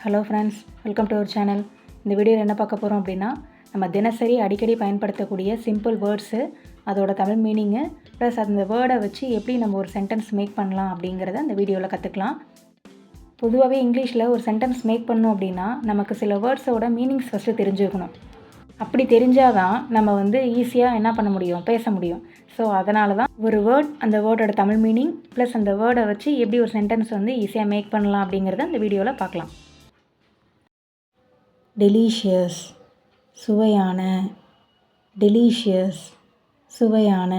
Hello friends, welcome to our channel. இந்த வீடியோவில் என்ன பார்க்க போகிறோம் அப்படின்னா, நம்ம தினசரி அடிக்கடி பயன்படுத்தக்கூடிய சிம்பிள் வேர்ட்ஸு, அதோட தமிழ் மீனிங்கு ப்ளஸ் அந்த வேர்டை வச்சு எப்படி நம்ம ஒரு சென்டென்ஸ் மேக் பண்ணலாம் அப்படிங்கிறத இந்த வீடியோவில் கற்றுக்கலாம். பொதுவாகவே இங்கிலீஷில் ஒரு சென்டென்ஸ் மேக் பண்ணணும் அப்படின்னா நமக்கு சில வேர்ட்ஸோட மீனிங்ஸ் ஃபஸ்ட்டு தெரிஞ்சுக்கணும். அப்படி தெரிஞ்சால் தான் நம்ம ஈஸியாக என்ன பண்ண முடியும், பேச முடியும். ஸோ அதனால தான் ஒரு வேர்ட், அந்த வேர்டோட தமிழ் மீனிங் ப்ளஸ் அந்த வேர்டை வச்சு எப்படி ஒரு சென்டென்ஸ் ஈஸியாக மேக் பண்ணலாம் அப்படிங்கிறத இந்த வீடியோவில் பார்க்கலாம். டெலிஷியஸ், சுவையான. டெலிஷியஸ், சுவையான.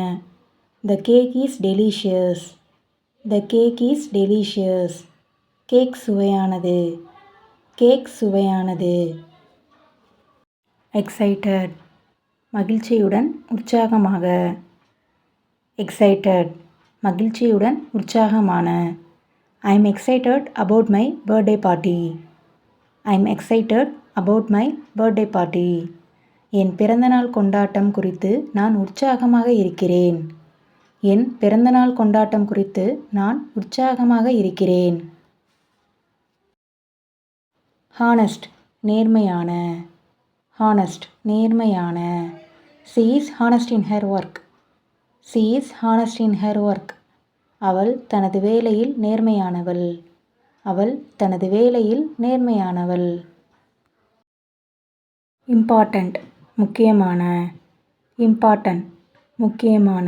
The cake is delicious. The cake is delicious. Cake சுவையானது. கேக் சுவையானது. எக்ஸைட்டட், மகிழ்ச்சியுடன், உற்சாகமாக. எக்ஸைட்டட், மகிழ்ச்சியுடன், உற்சாகமான. I am excited about my birthday party. I am excited about my birthday party. என் பிறந்தநாள் கொண்டாட்டம் குறித்து நான் உற்சாகமாக இருக்கிறேன். என் பிறந்தநாள் கொண்டாட்டம் குறித்து நான் உற்சாகமாக இருக்கிறேன். ஹானஸ்ட், நேர்மையான. ஹானஸ்ட், நேர்மையான. she is honest in her work. she is honest in her work. அவள் தனது வேலையில் நேர்மையானவள். அவள் தனது வேலையில் நேர்மையானவள். இம்பார்ட்டண்ட், முக்கியமான. இம்பார்ட்டண்ட், முக்கியமான.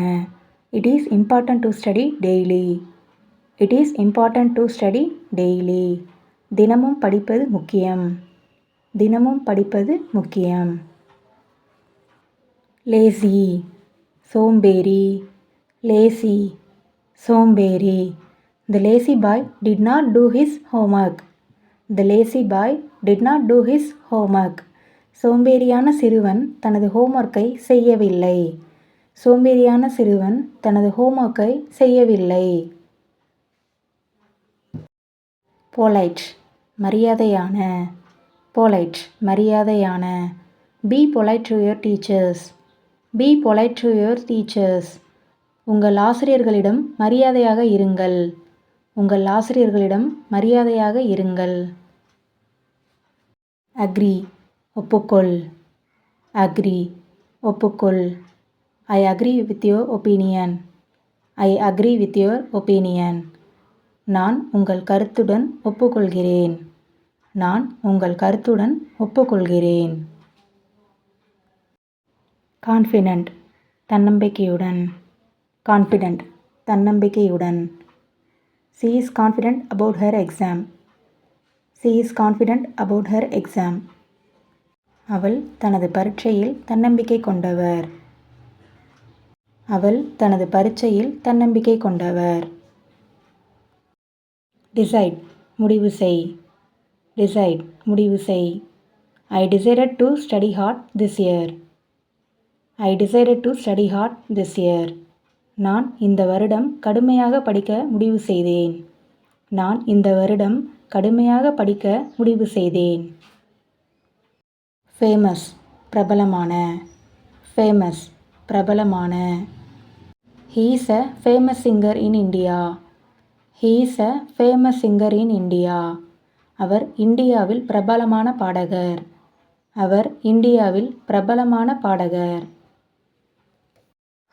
it is important to study daily. it is important to study daily. தினமும் படிப்பது முக்கியம். தினமும் படிப்பது முக்கியம். லேசி, சோம்பேறி. லேசி, சோம்பேறி. The lazy boy did not do his homework. The lazy boy did not do his homework. சோம்பேறியான சிறுவன் தனது ஹோம்ஒர்க்கை செய்யவில்லை. சோம்பேறியான சிறுவன் தனது ஹோம்ஒர்க்கை செய்யவில்லை. பொலைட், மரியாதையான. பொலைட், மரியாதையான. Be polite to your teachers. Be polite to your teachers. உங்கள் ஆசிரியர்களிடம் மரியாதையாக இருங்கள். உங்கள் ஆசிரியர்களிடம் மரியாதையாக இருங்கள். அக்ரி, ஒப்புக்கொள். அக்ரி, ஒப்புக்கொள். I agree with your opinion. I agree with your opinion. நான் உங்கள் கருத்துடன் ஒப்புக்கொள்கிறேன். நான் உங்கள் கருத்துடன் ஒப்புக்கொள்கிறேன். கான்ஃபிடென்ட், தன்னம்பிக்கையுடன். கான்ஃபிடென்ட், தன்னம்பிக்கையுடன். she is confident about her exam. she is confident about her exam. அவள் தனது பரீட்சையில் தன்னம்பிக்கை கொண்டவர். அவள் தனது பரீட்சையில் தன்னம்பிக்கை கொண்டவர். டிசைட், முடிவு செய். டிசைட், முடிவு செய். I decided to study hard this year. I decided to study hard this year. நான் இந்த வருடம் கடுமையாக படிக்க முடிவு செய்தேன். நான் இந்த வருடம் கடுமையாக படிக்க முடிவு செய்தேன். ஃபேமஸ், பிரபலமான. ஃபேமஸ், பிரபலமான. He is a famous singer in India. He is a famous singer in India. அவர் இந்தியாவில் பிரபலமான பாடகர். அவர் இந்தியாவில் பிரபலமான பாடகர்.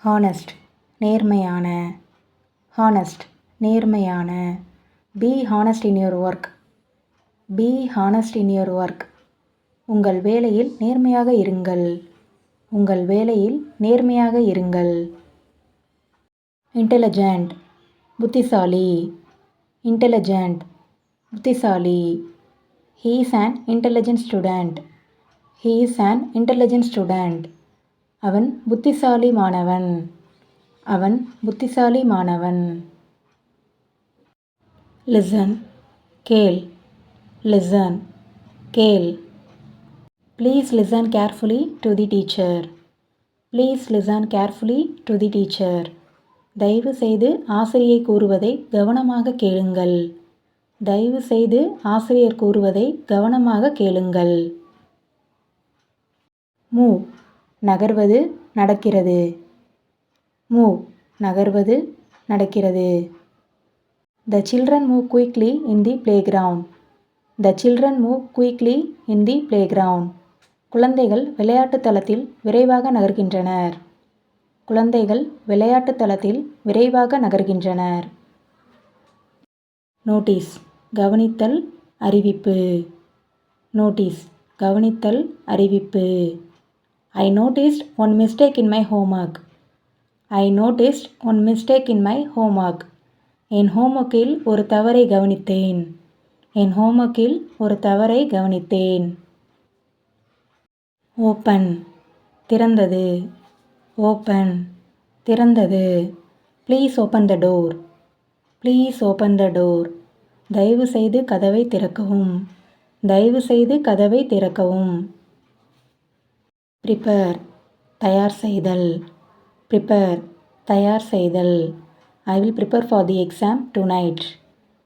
ஹானஸ்ட், நேர்மையான. ஹானஸ்ட், நேர்மையான. Be honest in your work. Be honest in your work. உங்கள் வேலையில் நேர்மையாக இருங்கள். உங்கள் வேலையில் நேர்மையாக இருங்கள். இன்டெலிஜென்ட், புத்திசாலி. இன்டெலிஜென்ட், புத்திசாலி. He is an intelligent student. He is an intelligent student. அவன் புத்திசாலி மாணவன். அவன் புத்திசாலி மாணவன். லிசன், கேள். லிசன், கேள். Please listen carefully to the teacher. Please listen carefully to the teacher. தயவு செய்து ஆசிரியை கூறுவதை கவனமாக கேளுங்கள். தயவு செய்து ஆசிரியர் கூறுவதை கவனமாக கேளுங்கள். மூவ், நகர்வது, நடக்கிறது. மூவ், நகர்வது, நடக்கிறது. The children move quickly in the playground. The children move quickly in the playground. குழந்தைகள் விளையாட்டு தளத்தில் விரைவாக நகர்கின்றனர். குழந்தைகள் விளையாட்டு தளத்தில் விரைவாக நகர்கின்றனர். நோட்டீஸ் கவனித்தல் அறிவிப்பு. நோட்டீஸ் கவனித்தல் அறிவிப்பு. I noticed one mistake in my homework. I noticed one mistake in my homework. என் ஹோம்ஒர்க்கில் ஒரு தவறை கவனித்தேன். என் ஹோம்ஒர்க்கில் ஒரு தவறை கவனித்தேன். ஓப்பன் திறந்தது. ஓப்பன் திறந்தது. Please open the door. Please open the door. தயவு செய்து கதவை திறக்கவும். தயவு செய்து கதவை திறக்கவும். ப்ரிப்பேர் தயார் செய்தல். ப்ரிப்பேர் தயார் செய்தல். I will prepare for the exam tonight.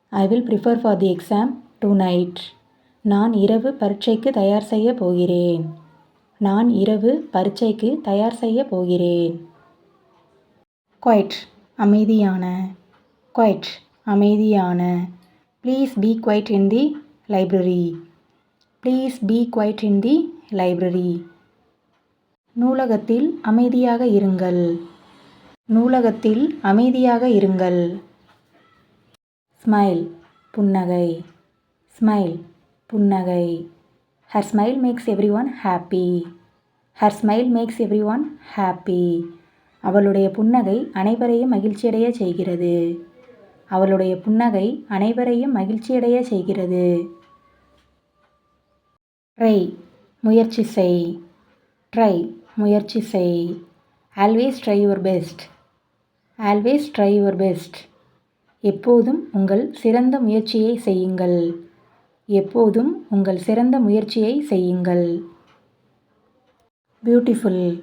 I will prepare for the exam tonight. நான் இரவு பரீட்சைக்கு தயார் செய்ய போகிறேன். நான் இரவு பரீட்சைக்கு தயார் செய்ய போகிறேன். Quiet அமைதியான. Quiet அமைதியான. Please be quiet in the library. Please be quiet in the library. நூலகத்தில் அமைதியாக இருங்கள். நூலகத்தில் அமைதியாக இருங்கள். ஸ்மைல் புன்னகை. ஸ்மைல் புன்னகை. Her smile makes everyone happy. Her smile makes everyone happy. அவளுடைய புன்னகை அனைவரையும் மகிழ்ச்சியடைய செய்கிறது. அவளுடைய புன்னகை அனைவரையும் மகிழ்ச்சியடைய செய்கிறது. ட்ரை முயற்சி செய். ட்ரை முயற்சி செய். Always try your best. Always try your best. எப்போதும் உங்கள் சிறந்த முயற்சியை செய்யுங்கள். எப்போதும் உங்கள் சிறந்த முயற்சியை செய்யுங்கள். பியூட்டிஃபுல்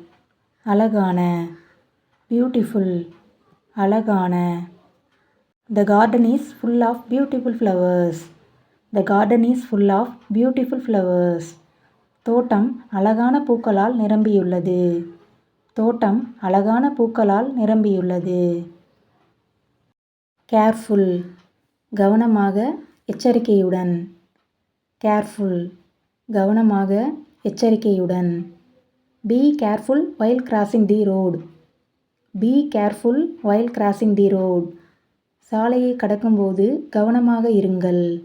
அழகான. பியூட்டிஃபுல் அழகான. The garden is full of beautiful flowers. The garden is full of beautiful flowers. தோட்டம் அழகான பூக்களால் நிரம்பியுள்ளது. தோட்டம் அழகான பூக்களால் நிரம்பியுள்ளது. கேர்ஃபுல் கவனமாக எச்சரிக்கையுடன். கேர்ஃபுல் கவனமாக எச்சரிக்கையுடன். Be careful while crossing the road. Be careful while crossing the road. சாலையை கடக்கும்போது கவனமாக இருங்கள்.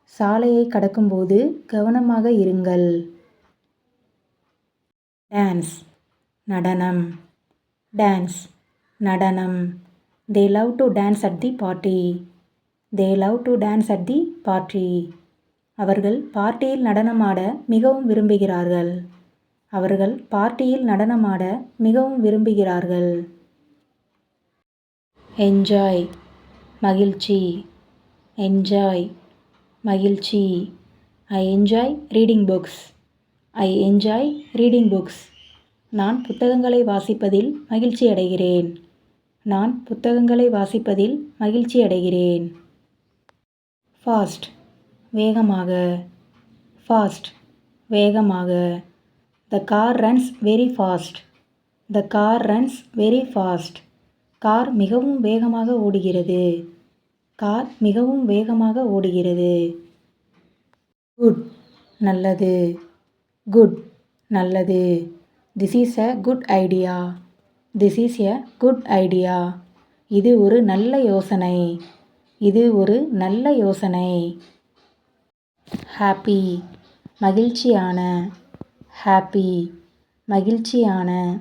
சாலையை கடக்கும்போது கவனமாக இருங்கள். டான்ஸ் நடனம். டான்ஸ் நடனம். They love to dance at the party. They love to dance at the party. அவர்கள் பார்ட்டியில் நடனமாட மிகவும் விரும்புகிறார்கள். அவர்கள் பார்ட்டியில் நடனமாட மிகவும் விரும்புகிறார்கள். என்ஜாய் மகிழ்ச்சி. என்ஜாய் மகிழ்ச்சி. I enjoy reading books. I enjoy reading books. நான் புத்தகங்களை வாசிப்பதில் மகிழ்ச்சி அடைகிறேன். நான் புத்தகங்களை வாசிப்பதில் மகிழ்ச்சி அடைகிறேன். ஃபாஸ்ட் வேகமாக. ஃபாஸ்ட் வேகமாக. The car runs very fast. The car runs very fast. Car மிகவும் வேகமாக ஓடுகிறது. கார் மிகவும் வேகமாக ஓடுகிறது. குட் நல்லது. குட் நல்லது. This is a good idea. This is a good idea. இது ஒரு நல்ல யோசனை. இது ஒரு நல்ல யோசனை. ஹாப்பி மகிழ்ச்சியான. ஹாப்பி மகிழ்ச்சியான.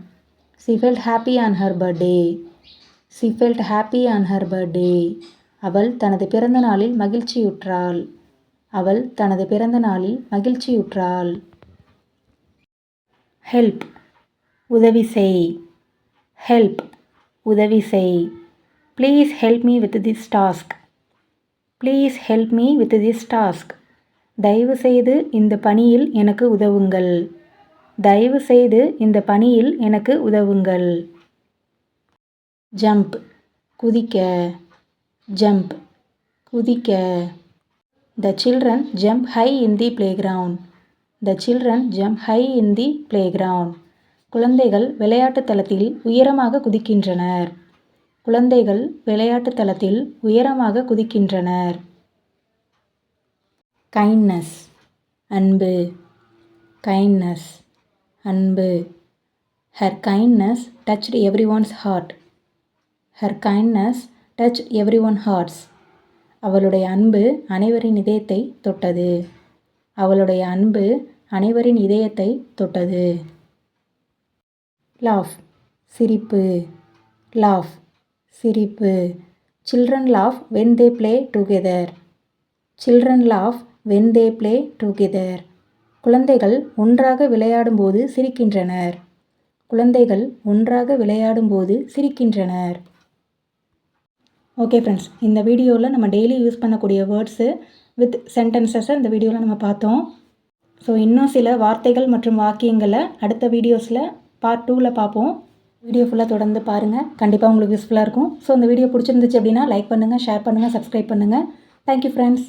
She felt happy on her birthday. She felt happy on her birthday. அவள் தனது பிறந்த நாளில் மகிழ்ச்சியுற்றாள். அவள் தனது பிறந்த நாளில் மகிழ்ச்சியுற்றாள். ஹெல்ப் உதவி செய். ஹெல்ப் உதவி செய். Please help me with this task. Please help me with this task. தயவு செய்து இந்த பணியில் எனக்கு உதவுங்கள். தயவு செய்து இந்த பணியில் எனக்கு உதவுங்கள். ஜம்ப் குதிக்க. ஜம்ப் குதிக்க. The children jump high in the playground. The children jump high in the playground. குழந்தைகள் விளையாட்டு தளத்தில் உயரமாக குதிக்கின்றனர். குழந்தைகள் விளையாட்டு தளத்தில் உயரமாக குதிக்கின்றனர். கைண்ட்னஸ் அன்பு, கைண்ட்னஸ் அன்பு. Her kindness touched everyone's heart. Her kindness touched everyone's hearts. அவளுடைய அன்பு அனைவரின் இதயத்தை தொட்டது. அவளுடைய அன்பு அனைவரின் இதயத்தை தொட்டது. laugh சிரிப்பு, laugh சிரிப்பு. Children laugh when they play together. Children laugh when they play together. குழந்தைகள் ஒன்றாக விளையாடும்போது சிரிக்கின்றனர். குழந்தைகள் ஒன்றாக விளையாடும்போது சிரிக்கின்றனர். ஓகே ஃப்ரெண்ட்ஸ், இந்த வீடியோவில் நம்ம டெய்லி யூஸ் பண்ணக்கூடிய வேர்ட்ஸு வித் சென்டென்சஸை இந்த வீடியோவில் நம்ம பார்த்தோம். ஸோ இன்னும் சில வார்த்தைகள் மற்றும் வாக்கியங்களை அடுத்த வீடியோஸில் பார்ட் 2ல் பார்ப்போம். வீடியோ ஃபுல்லாக தொடர்ந்து பாருங்கள், கண்டிப்பாக உங்களுக்கு யூஸ்ஃபுல்லாக இருக்கும். ஸோ இந்த வீடியோ பிடிச்சிருந்துச்சு அப்படின்னா லைக் பண்ணுங்கள், ஷேர் பண்ணுங்கள், சப்ஸ்கிரைப் பண்ணுங்கள். Thank you friends.